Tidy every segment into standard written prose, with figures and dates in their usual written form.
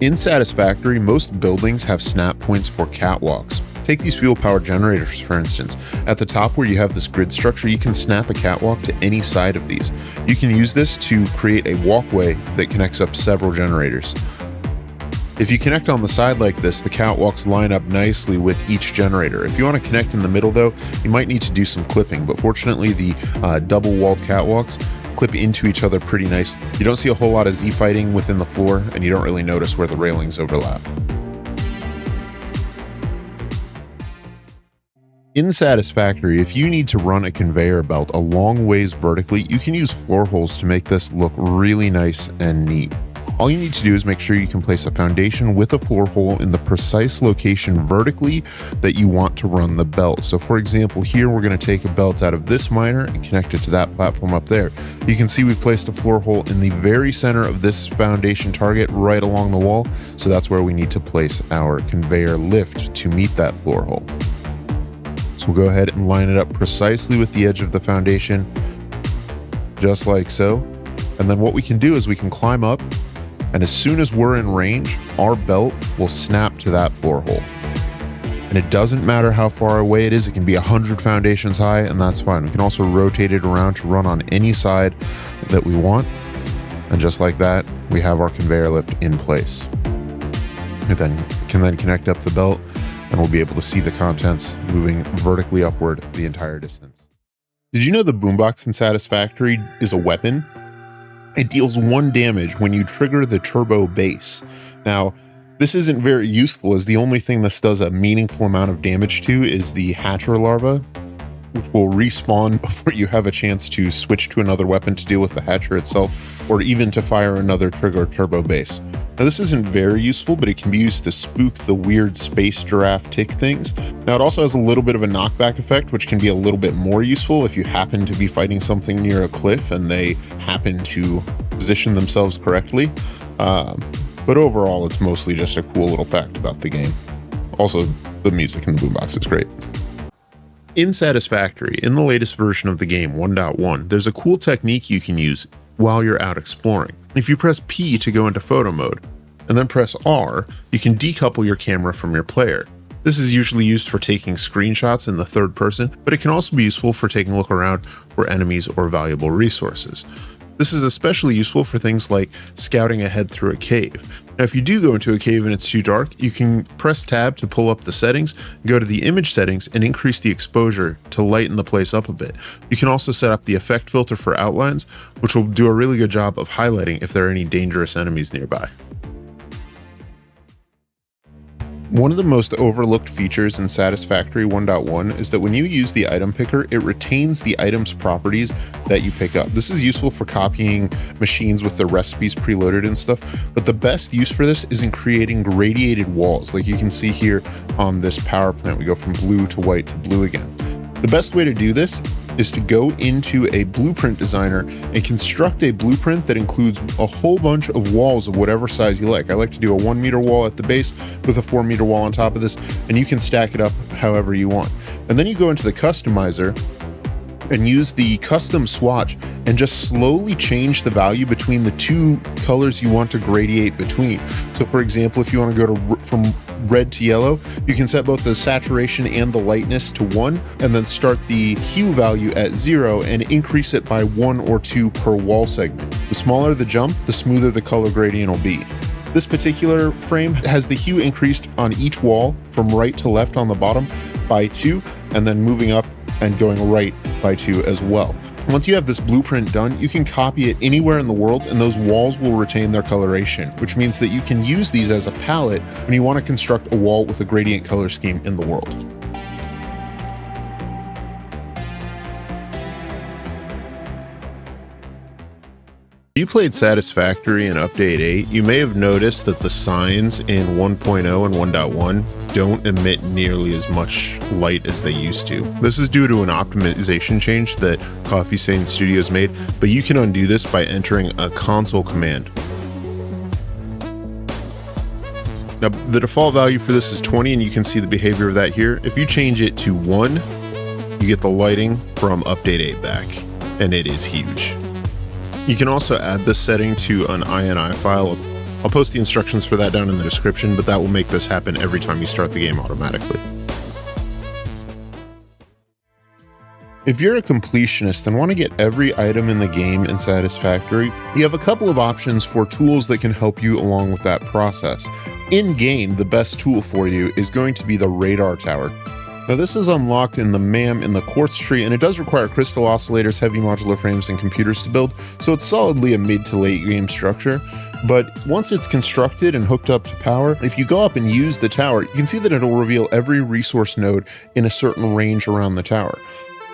In Satisfactory, most buildings have snap points for catwalks. Take these fuel power generators for instance. At the top where you have this grid structure, you can snap a catwalk to any side of these. You can use this to create a walkway that connects up several generators. If you connect on the side like this, the catwalks line up nicely with each generator. If you want to connect in the middle though, you might need to do some clipping, but fortunately the double-walled catwalks clip into each other pretty nice. You don't see a whole lot of Z-fighting within the floor, and you don't really notice where the railings overlap. In Satisfactory, if you need to run a conveyor belt a long ways vertically, you can use floor holes to make this look really nice and neat. All you need to do is make sure you can place a foundation with a floor hole in the precise location vertically that you want to run the belt. So for example, here we're going to take a belt out of this miner and connect it to that platform up there. You can see we placed a floor hole in the very center of this foundation target right along the wall. So that's where we need to place our conveyor lift to meet that floor hole. So we'll go ahead and line it up precisely with the edge of the foundation, just like so. And then what we can do is we can climb up, and as soon as we're in range, our belt will snap to that floor hole. And it doesn't matter how far away it is, it can be 100 foundations high, and that's fine. We can also rotate it around to run on any side that we want. And just like that, we have our conveyor lift in place. It then can connect up the belt, and we'll be able to see the contents moving vertically upward the entire distance. Did you know the Boombox in Satisfactory is a weapon? It deals 1 damage when you trigger the turbo base. Now, this isn't very useful, as the only thing this does a meaningful amount of damage to is the hatcher larva, which will respawn before you have a chance to switch to another weapon to deal with the hatcher itself, or even to fire another trigger turbo base. Now this isn't very useful, but it can be used to spook the weird space giraffe tick things. Now it also has a little bit of a knockback effect, which can be a little bit more useful if you happen to be fighting something near a cliff and they happen to position themselves correctly. But overall, it's mostly just a cool little fact about the game. Also, the music in the Boombox is great. In Satisfactory, in the latest version of the game, 1.1, there's a cool technique you can use while you're out exploring. If you press P to go into photo mode, and then press R, you can decouple your camera from your player. This is usually used for taking screenshots in the third person, but it can also be useful for taking a look around for enemies or valuable resources. This is especially useful for things like scouting ahead through a cave. Now, if you do go into a cave and it's too dark, you can press tab to pull up the settings, go to the image settings, and increase the exposure to lighten the place up a bit. You can also set up the effect filter for outlines, which will do a really good job of highlighting if there are any dangerous enemies nearby. One of the most overlooked features in Satisfactory 1.1 is that when you use the item picker, it retains the item's properties that you pick up. This is useful for copying machines with their recipes preloaded and stuff, but the best use for this is in creating gradiated walls. Like you can see here on this power plant, we go from blue to white to blue again. The best way to do this is to go into a blueprint designer and construct a blueprint that includes a whole bunch of walls of whatever size you like. I like to do a 1 meter wall at the base with a 4 meter wall on top of this, and you can stack it up however you want. And then you go into the customizer and use the custom swatch and just slowly change the value between the 2 colors you want to gradiate between. So for example, if you want to go from red to yellow, you can set both the saturation and the lightness to 1, and then start the hue value at 0 and increase it by 1 or 2 per wall segment. The smaller the jump, the smoother the color gradient will be. This particular frame has the hue increased on each wall from right to left on the bottom by 2, and then moving up and going right by 2 as well. Once you have this blueprint done, you can copy it anywhere in the world and those walls will retain their coloration, which means that you can use these as a palette when you want to construct a wall with a gradient color scheme in the world. If you played Satisfactory in Update 8, you may have noticed that the signs in 1.0 and 1.1 don't emit nearly as much light as they used to. This is due to an optimization change that Coffee Stain Studios made, but you can undo this by entering a console command. Now, the default value for this is 20, and you can see the behavior of that here. If you change it to 1, you get the lighting from Update 8 back, and it is huge. You can also add this setting to an INI file I'll post the instructions for that down in the description, but that will make this happen every time you start the game automatically. If you're a completionist and want to get every item in the game in Satisfactory, you have a couple of options for tools that can help you along with that process. In-game, the best tool for you is going to be the radar tower. Now this is unlocked in the MAM in the quartz tree, and it does require crystal oscillators, heavy modular frames, and computers to build, so it's solidly a mid to late game structure. But once it's constructed and hooked up to power, if you go up and use the tower, you can see that it'll reveal every resource node in a certain range around the tower.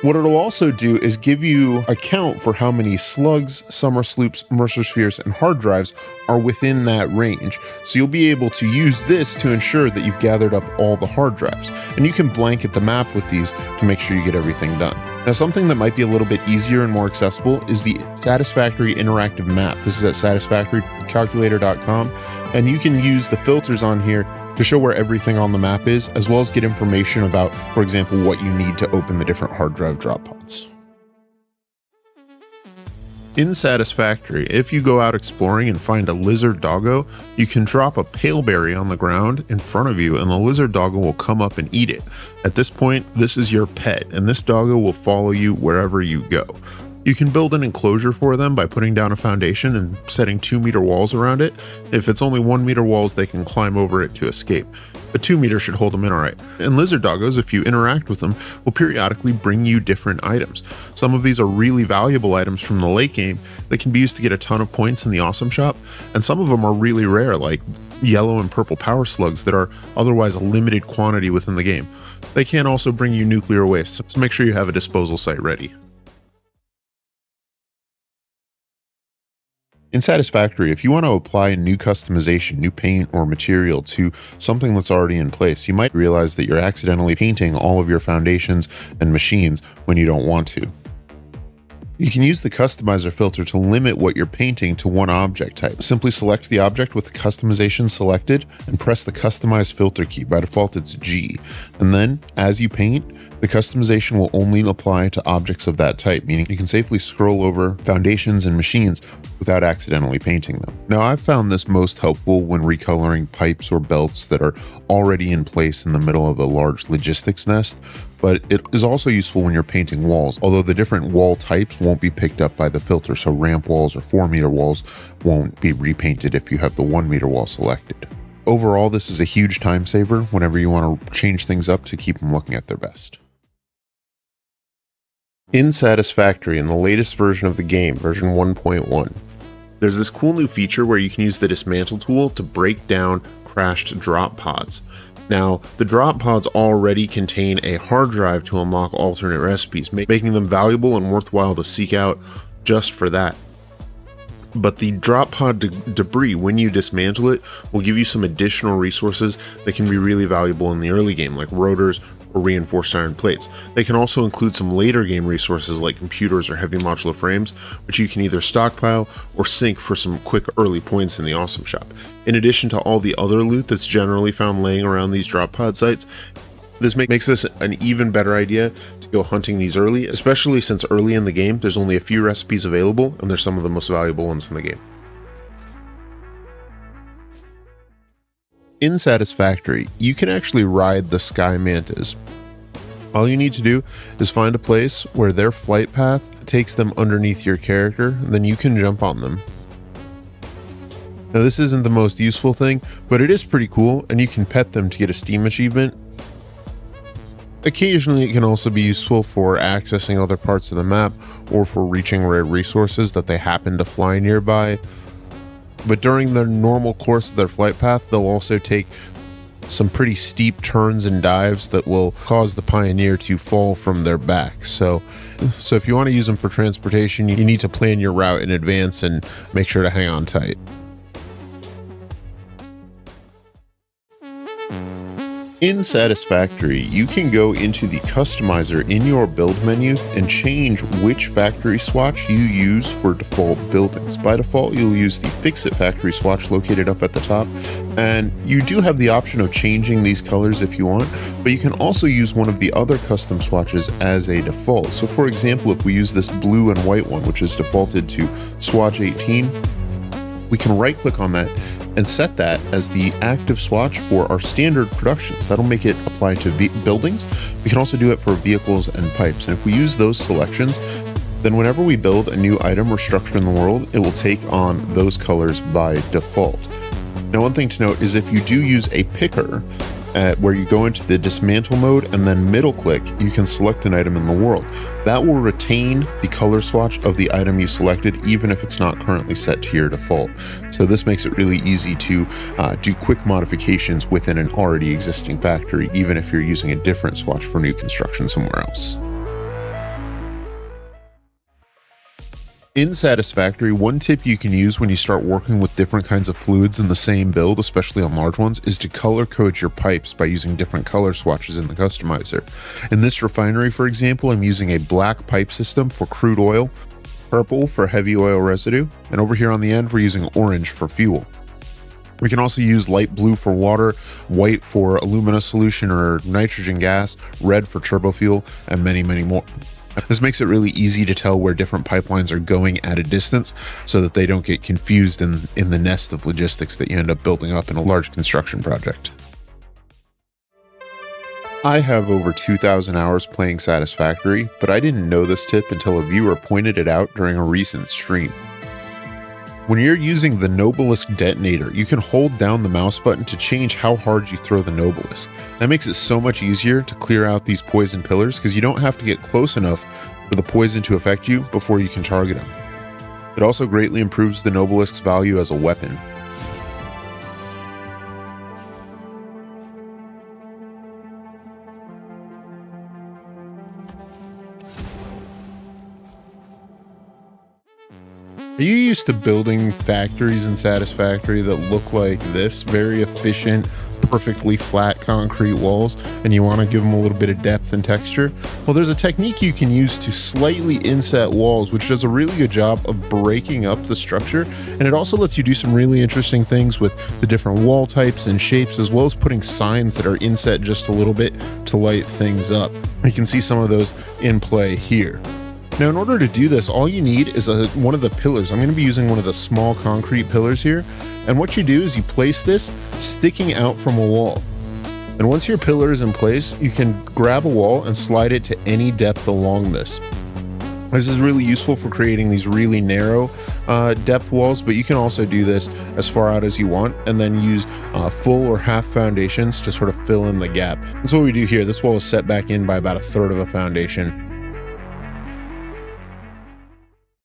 What it'll also do is give you a count for how many slugs, summer sloops, Mercer spheres, and hard drives are within that range. So you'll be able to use this to ensure that you've gathered up all the hard drives. And you can blanket the map with these to make sure you get everything done. Now, something that might be a little bit easier and more accessible is the Satisfactory interactive map. This is at satisfactorycalculator.com, and you can use the filters on here to show where everything on the map is, as well as get information about, for example, what you need to open the different hard drive drop pods. In Satisfactory, if you go out exploring and find a lizard doggo, you can drop a pale berry on the ground in front of you and the lizard doggo will come up and eat it. At this point, this is your pet, and this doggo will follow you wherever you go. You can build an enclosure for them by putting down a foundation and setting 2-meter walls around it. If it's only 1-meter walls, they can climb over it to escape. A 2-meter should hold them in alright. And lizard doggos, if you interact with them, will periodically bring you different items. Some of these are really valuable items from the late game that can be used to get a ton of points in the awesome shop, and some of them are really rare, like yellow and purple power slugs that are otherwise a limited quantity within the game. They can also bring you nuclear waste, so make sure you have a disposal site ready. In Satisfactory, if you want to apply a new customization, new paint or material to something that's already in place, you might realize that you're accidentally painting all of your foundations and machines when you don't want to. You can use the customizer filter to limit what you're painting to one object type. Simply select the object with the customization selected and press the customize filter key. By default, it's G. And then as you paint, the customization will only apply to objects of that type, meaning you can safely scroll over foundations and machines without accidentally painting them. Now, I've found this most helpful when recoloring pipes or belts that are already in place in the middle of a large logistics nest, but it is also useful when you're painting walls, although the different wall types won't be picked up by the filter, so ramp walls or 4-meter walls won't be repainted if you have the 1-meter wall selected. Overall, this is a huge time saver whenever you want to change things up to keep them looking at their best. In Satisfactory, in the latest version of the game, version 1.1, there's this cool new feature where you can use the dismantle tool to break down crashed drop pods. Now, the drop pods already contain a hard drive to unlock alternate recipes, making them valuable and worthwhile to seek out just for that. But the drop pod debris, when you dismantle it, will give you some additional resources that can be really valuable in the early game, like rotors or reinforced iron plates. They can also include some later game resources like computers or heavy modular frames, which you can either stockpile or sink for some quick early points in the awesome shop. In addition to all the other loot that's generally found laying around these drop pod sites, this makes this an even better idea to go hunting these early, especially since early in the game there's only a few recipes available and they're some of the most valuable ones in the game. In Satisfactory, you can actually ride the sky mantis. All you need to do is find a place where their flight path takes them underneath your character, and then you can jump on them. Now, this isn't the most useful thing, but it is pretty cool, and you can pet them to get a Steam achievement. Occasionally, it can also be useful for accessing other parts of the map or for reaching rare resources that they happen to fly nearby. But during the normal course of their flight path, they'll also take some pretty steep turns and dives that will cause the pioneer to fall from their back. So if you want to use them for transportation, you need to plan your route in advance and make sure to hang on tight. In Satisfactory, you can go into the customizer in your build menu and change which factory swatch you use for default buildings. By default, you'll use the Ficsit factory swatch located up at the top, and you do have the option of changing these colors if you want, but you can also use one of the other custom swatches as a default. So for example, if we use this blue and white one, which is defaulted to swatch 18, we can right click on that and set that as the active swatch for our standard productions. That'll make it apply to buildings. We can also do it for vehicles and pipes. And if we use those selections, then whenever we build a new item or structure in the world, it will take on those colors by default. Now, one thing to note is if you do use a picker, where you go into the dismantle mode and then middle click, you can select an item in the world. That will retain the color swatch of the item you selected, even if it's not currently set to your default. So this makes it really easy to do quick modifications within an already existing factory, even if you're using a different swatch for new construction somewhere else. In Satisfactory, one tip you can use when you start working with different kinds of fluids in the same build, especially on large ones, is to color code your pipes by using different color swatches in the customizer. In this refinery, for example, I'm using a black pipe system for crude oil, purple for heavy oil residue, and over here on the end, we're using orange for fuel. We can also use light blue for water, white for alumina solution or nitrogen gas, red for turbo fuel, and many, many more. This makes it really easy to tell where different pipelines are going at a distance so that they don't get confused in the nest of logistics that you end up building up in a large construction project. I have over 2,000 hours playing Satisfactory, but I didn't know this tip until a viewer pointed it out during a recent stream. When you're using the Nobleisk detonator, you can hold down the mouse button to change how hard you throw the Nobleisk. That makes it so much easier to clear out these poison pillars because you don't have to get close enough for the poison to affect you before you can target them. It also greatly improves the Nobleisk's value as a weapon. Are you used to building factories in Satisfactory that look like this? Very efficient, perfectly flat concrete walls, and you want to give them a little bit of depth and texture? Well, there's a technique you can use to slightly inset walls, which does a really good job of breaking up the structure, and it also lets you do some really interesting things with the different wall types and shapes, as well as putting signs that are inset just a little bit to light things up. You can see some of those in play here. Now, in order to do this, all you need is one of the pillars. I'm going to be using one of the small concrete pillars here. And what you do is you place this sticking out from a wall. And once your pillar is in place, you can grab a wall and slide it to any depth along this. This is really useful for creating these really narrow depth walls, but you can also do this as far out as you want and then use full or half foundations to sort of fill in the gap. That's what we do here. This wall is set back in by about 1/3 of a foundation.